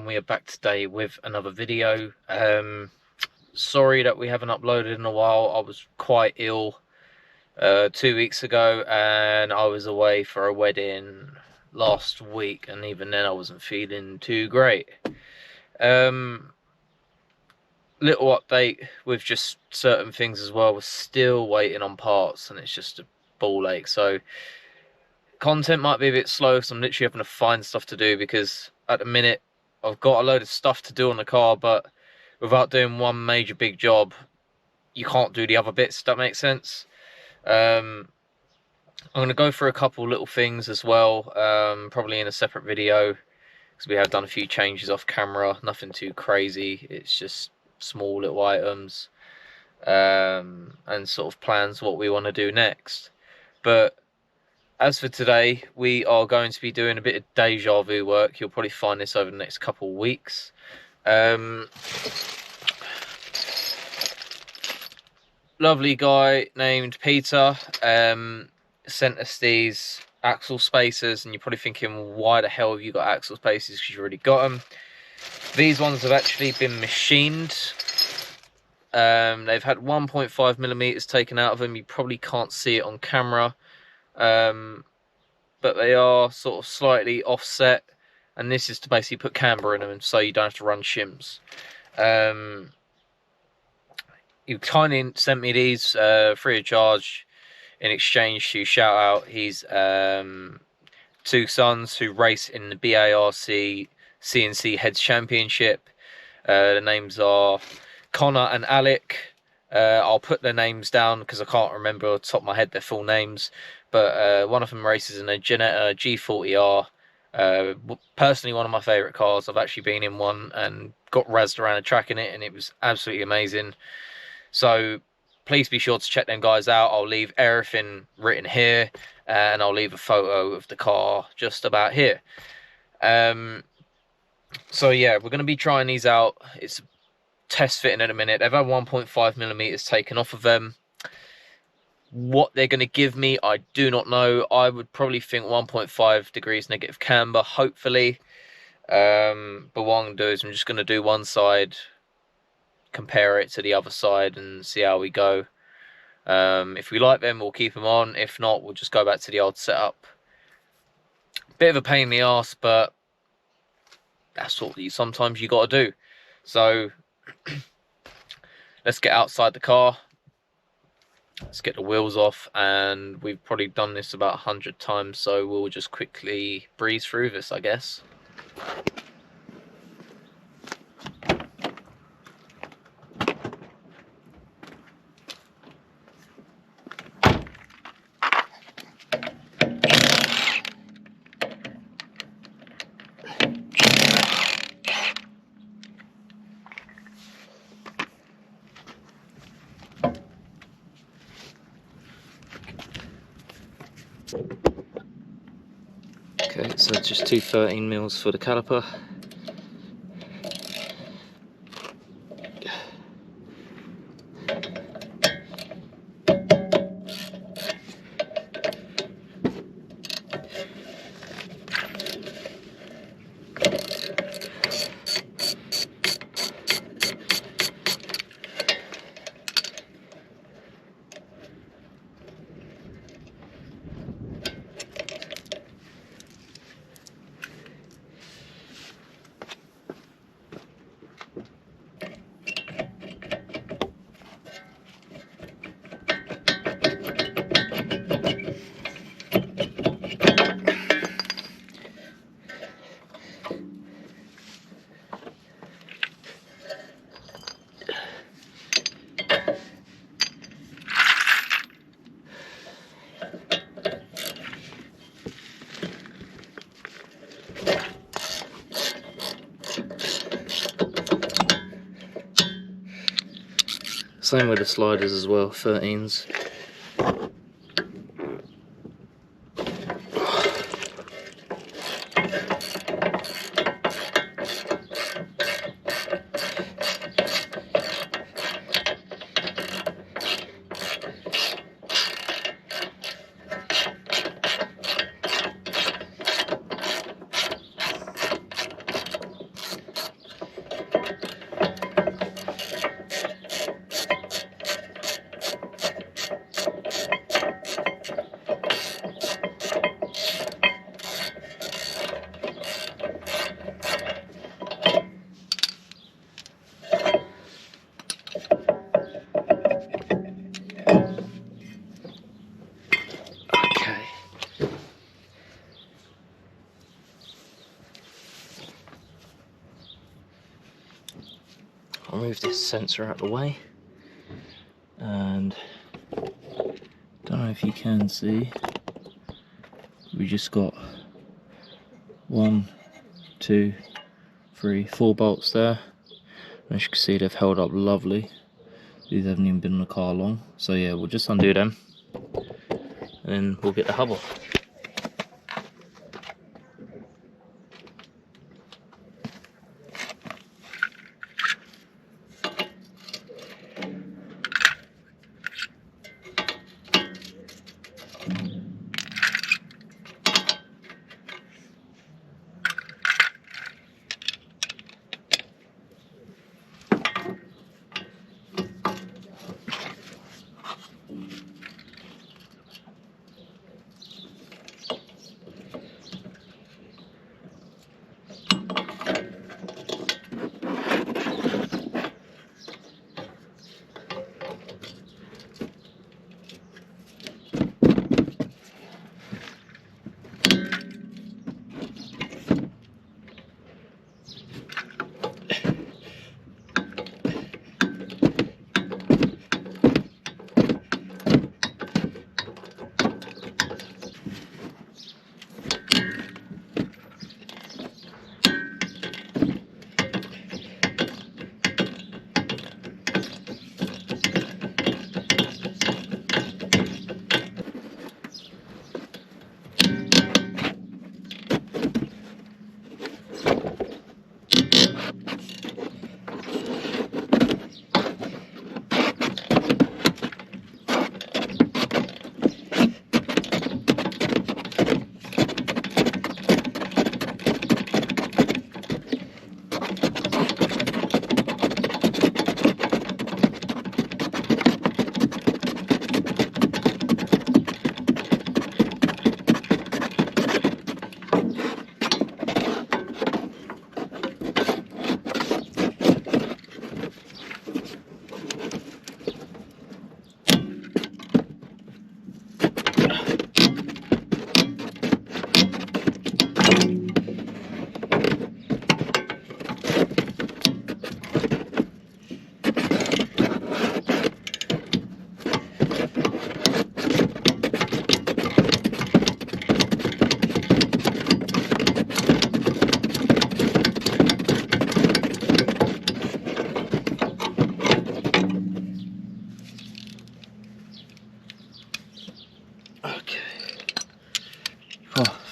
and we are back today with another video. Sorry that we haven't uploaded in a while. I was quite ill 2 weeks ago, and I was away for a wedding last week, and even then I wasn't feeling too great. Little update with just certain things as well. We're still waiting on parts, and it's just a ball ache. So content might be a bit slow, so I'm literally having to find stuff to do, because at the minute I've got a load of stuff to do on the car, but without doing one major big job, you can't do the other bits, if that makes sense. I'm going to go through a couple little things as well, probably in a separate video, because we have done a few changes off camera. Nothing too crazy, it's just small little items, and sort of plans what we want to do next. But as for today, we are going to be doing a bit of deja vu work. You'll probably find this over the next couple of weeks. Lovely guy named Peter sent us these axle spacers, and you're probably thinking, why the hell have you got axle spacers? Because you've already got them. These ones have actually been machined. They've had 1.5 millimeters taken out of them. You probably can't see it on camera. But they are sort of slightly offset, and this is to basically put camber in them so you don't have to run shims. He kindly sent me these free of charge in exchange to shout out his two sons who race in the BARC CNC Heads Championship. The names are Connor and Alec. I'll put their names down because I can't remember off the top of my head their full names. But one of them races in a Ginetta G40R. Personally, one of my favourite cars. I've actually been in one and got razzed around a track in it, and it was absolutely amazing. So please be sure to check them guys out. I'll leave everything written here, and I'll leave a photo of the car just about here. So yeah, we're going to be trying these out. It's test fitting in a minute. They've had 1.5 millimeters taken off of them. What they're going to give me, I do not know. I would probably think 1.5 degrees negative camber, hopefully. But what I'm going to do is I'm just going to do one side, compare it to the other side, and see how we go. If we like them, we'll keep them on. If not, we'll just go back to the old setup. Bit of a pain in the arse, but that's what sometimes you got to do. So let's get outside the car. Let's get the wheels off, and we've probably done this about 100 times, so we'll just quickly breeze through this, I guess. Okay, so just two 13 mils for the caliper. Same with the sliders as well, 13s. move this sensor out of the way, and don't know if you can see, we just got 1, 2, 3, 4 bolts there. And as you can see, they've held up lovely. These haven't even been in the car long, so yeah, we'll just undo them and then we'll get the hub off.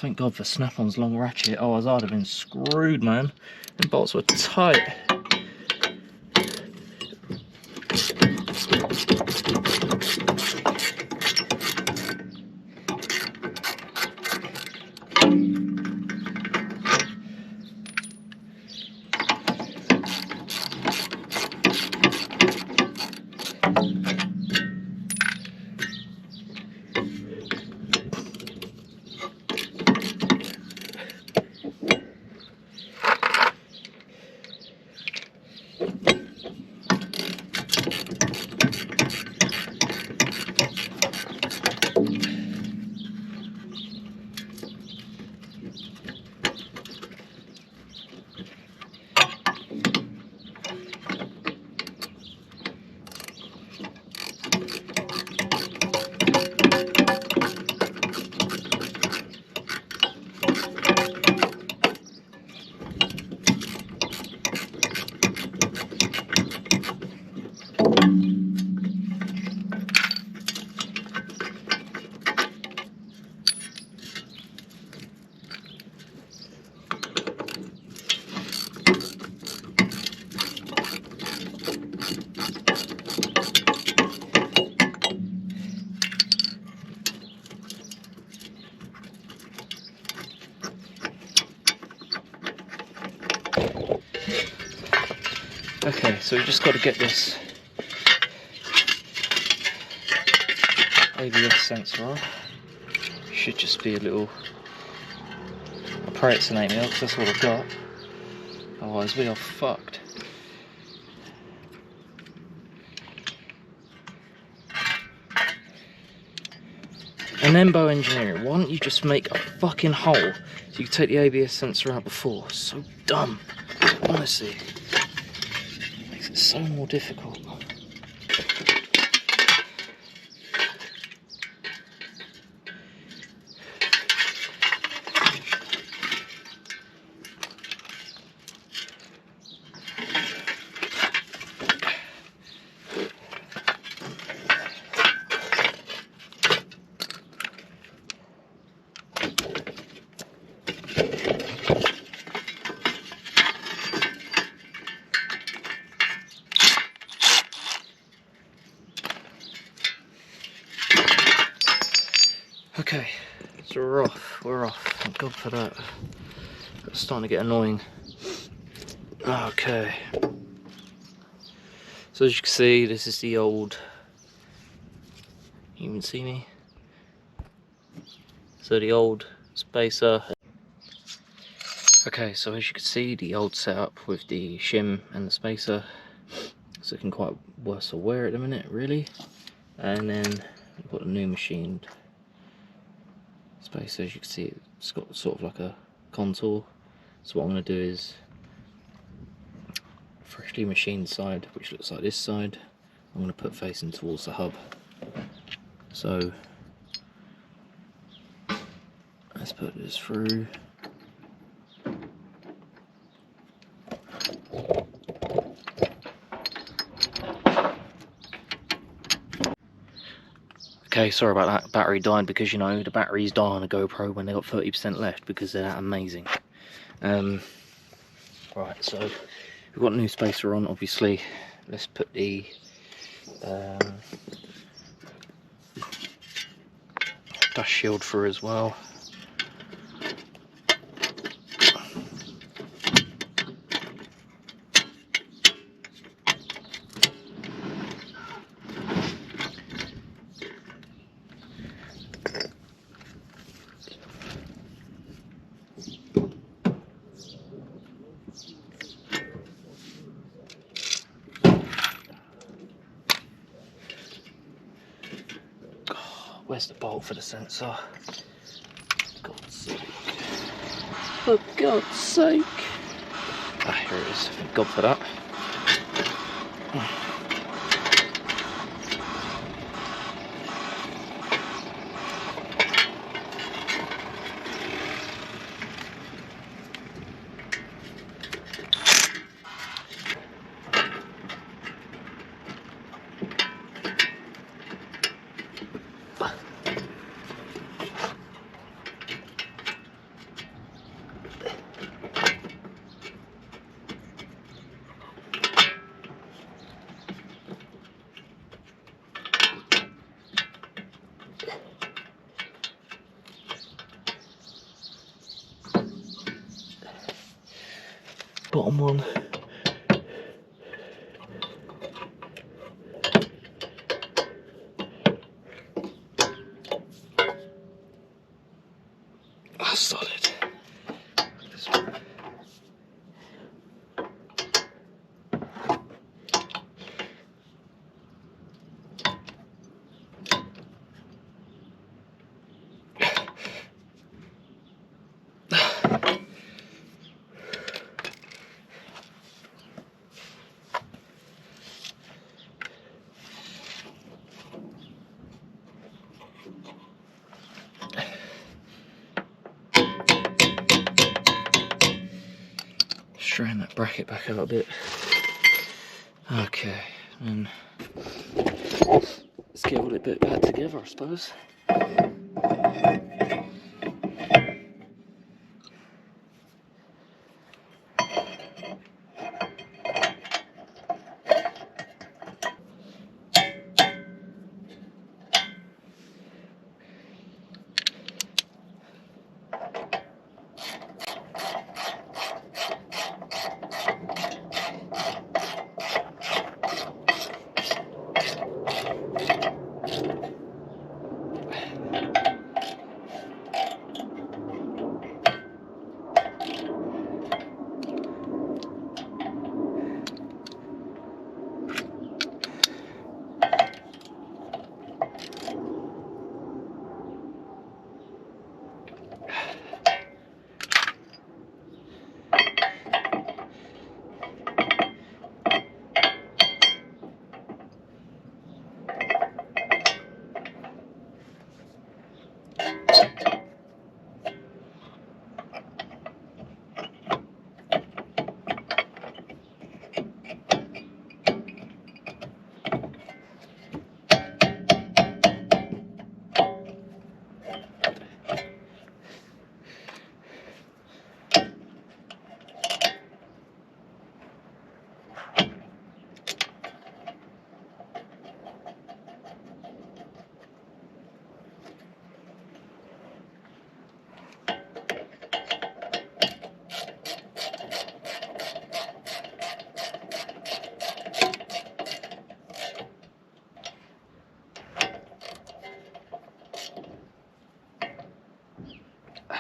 Thank God for Snap-on's long ratchet. Oh, I'd have been screwed, man. The bolts were tight. Okay, so we just got to get this ABS sensor off. Should just be a little, I pray it's an 8mm because that's what I've got, otherwise we are fucked. And Embo engineering, why don't you just make a fucking hole so you can take the ABS sensor out before? So dumb, honestly. Makes it so more difficult. Okay, so we're off, thank God for that. It's starting to get annoying. Okay, so as you can see, this is the old, you can see me? So the old spacer. Okay, so as you can see, the old setup with the shim and the spacer, it's looking quite worse for wear at the minute, really. And then we've got a new machined spacer. As you can see, it's got sort of like a contour. So what I'm going to do is freshly machined side, which looks like this side, I'm going to put facing towards the hub. So let's put this through. Okay, sorry about that, battery died, because you know the batteries die on a GoPro when they got 30% left because they're that amazing. Right, so we've got a new spacer on, obviously. Let's put the dust shield through as well. Where's the bolt for the sensor? God's sake. For God's sake. Ah, here it is. Thank God for that. Bottom one. That's solid. Straighten that bracket back out a bit. Okay, and let's get all it bit back together, I suppose.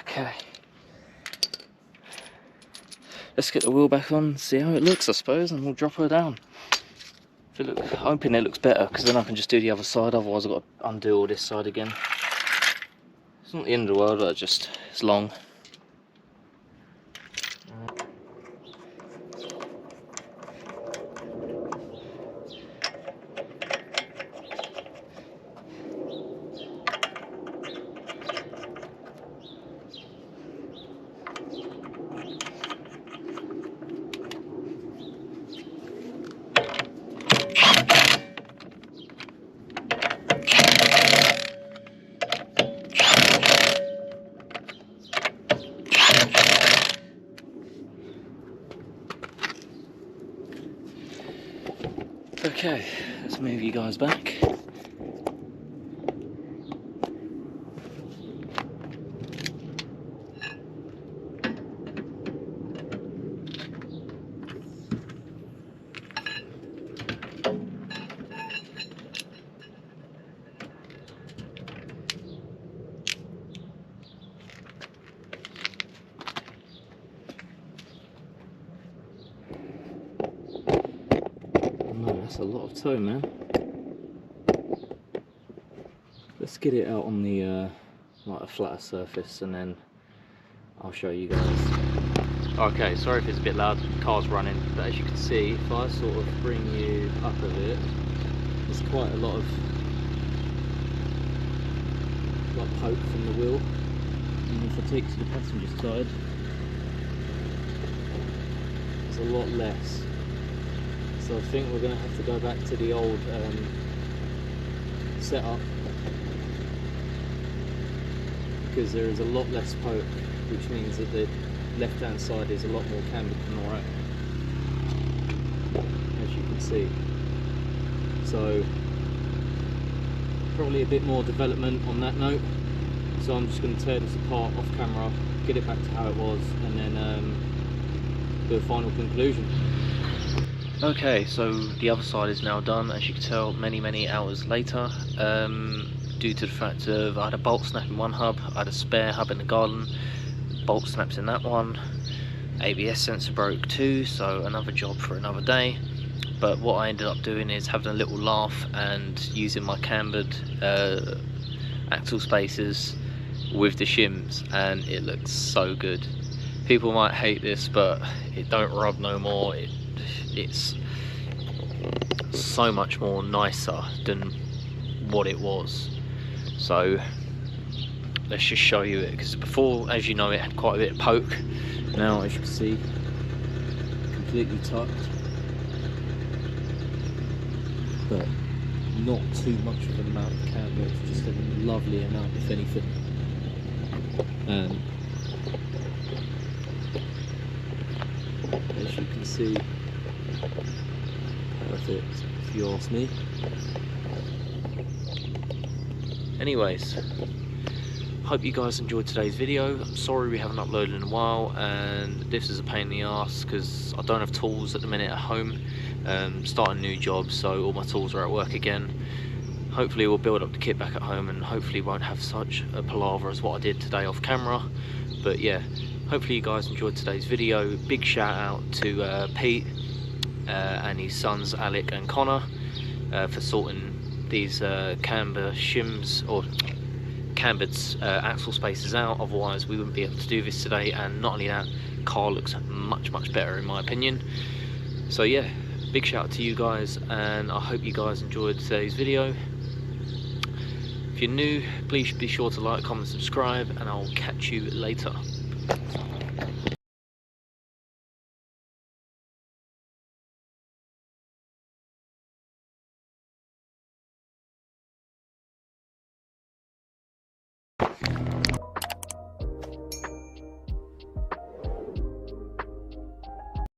Okay, let's get the wheel back on, see how it looks, I suppose, and we'll drop her down. I'm hoping it looks better, because then I can just do the other side, otherwise I've got to undo all this side again. It's not the end of the world, but it's long. Okay, let's move you guys back. That's a lot of tow, man. Let's get it out on the like a flatter surface, and then I'll show you guys. Okay, sorry if it's a bit loud, the car's running, but as you can see, if I sort of bring you up a bit, there's quite a lot of like poke from the wheel, and if I take to the passenger side, there's a lot less. So I think we're going to have to go back to the old setup, because there is a lot less poke, which means that the left hand side is a lot more cambered than the right, as you can see. So probably a bit more development on that note, so I'm just going to tear this apart off camera, get it back to how it was, and then do a final conclusion. Okay, so the other side is now done, as you can tell, many hours later, due to the fact of I had a bolt snap in one hub, I had a spare hub in the garden, bolt snaps in that one, ABS sensor broke too, so another job for another day. But what I ended up doing is having a little laugh and using my cambered axle spacers with the shims, and it looks so good. People might hate this, but it don't rub no more. It's so much more nicer than what it was. So let's just show you it, because before, as you know, it had quite a bit of poke. Now, as you can see, completely tucked, but not too much of an amount of camber, it's just a lovely amount, if anything. And as you can see, perfect, if you ask me. Anyways, hope you guys enjoyed today's video. I'm sorry we haven't uploaded in a while, and this is a pain in the ass because I don't have tools at the minute at home. Starting a new job, so all my tools are at work again. Hopefully we'll build up the kit back at home, and hopefully won't have such a palaver as what I did today off camera. But yeah, hopefully you guys enjoyed today's video. Big shout out to Pete and his sons Alec and Connor for sorting these camber shims, or cambered axle spacers out, otherwise we wouldn't be able to do this today. And not only that, car looks much better in my opinion. So yeah, big shout out to you guys, and I hope you guys enjoyed today's video. If If you're new, please be sure to like, comment, subscribe, and I'll catch you later.